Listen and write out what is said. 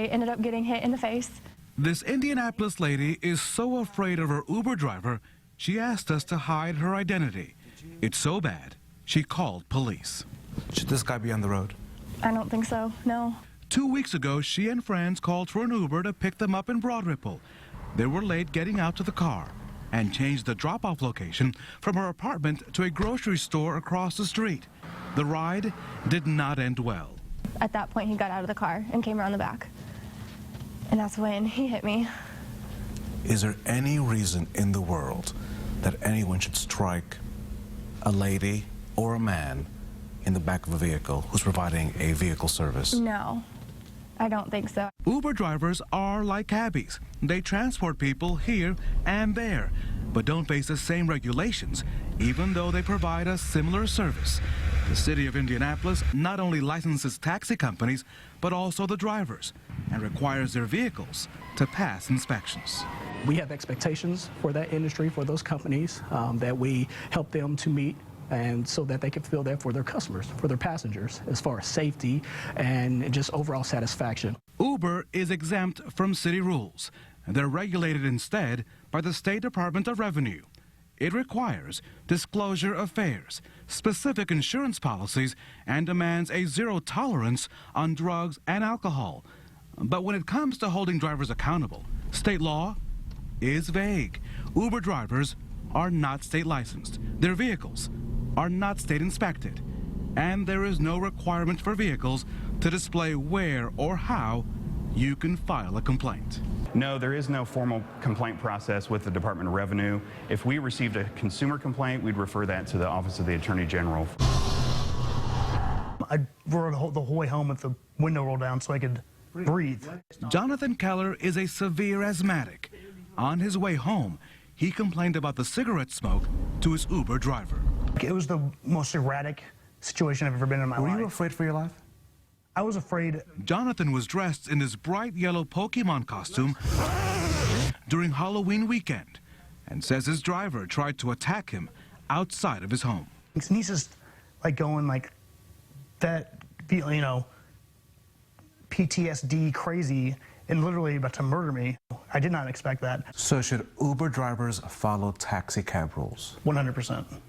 I ended up getting hit in the face. This Indianapolis lady is so afraid of her Uber driver, she asked us to hide her identity. It's so bad, she called police. Should this guy be on the road? I don't think so, no. 2 weeks ago, she and friends called for an Uber to pick them up in Broad Ripple. They were late getting out to the car and changed the drop-off location from her apartment to a grocery store across the street. The ride did not end well. At that point, he got out of the car and came around the back. And that's when he hit me. Is there any reason in the world that anyone should strike a lady or a man in the back of a vehicle who's providing a vehicle service? No, I don't think so. Uber drivers are like cabbies. They transport people here and there, but don't face the same regulations, even though they provide a similar service. The city of Indianapolis not only licenses taxi companies, but also the drivers, and requires their vehicles to pass inspections. We have expectations for that industry, for those companies, that we help them to meet, and so that they can fulfill that for their customers, for their passengers, as far as safety and just overall satisfaction. Uber is exempt from city rules, and they're regulated instead by the State Department of Revenue. It requires disclosure of fares, specific insurance policies, and demands a zero tolerance on drugs and alcohol. But when it comes to holding drivers accountable, state law is vague. Uber drivers are not state licensed. Their vehicles are not state inspected. And there is no requirement for vehicles to display where or how you can file a complaint. No, there is no formal complaint process with the Department of Revenue. If we received a consumer complaint, we'd refer that to the Office of the Attorney General. I rode the whole way home with the window rolled down so I could breathe. Jonathan Keller is a severe asthmatic. On his way home, he complained about the cigarette smoke to his Uber driver. It was the most erratic situation I've ever been in my life. Were you afraid for your life? I was afraid. Jonathan was dressed in his bright yellow Pokemon costume during Halloween weekend and says his driver tried to attack him outside of his home. And he's just like going like that, you know, PTSD crazy and literally about to murder me. I did not expect that. So should Uber drivers follow taxi cab rules? 100%.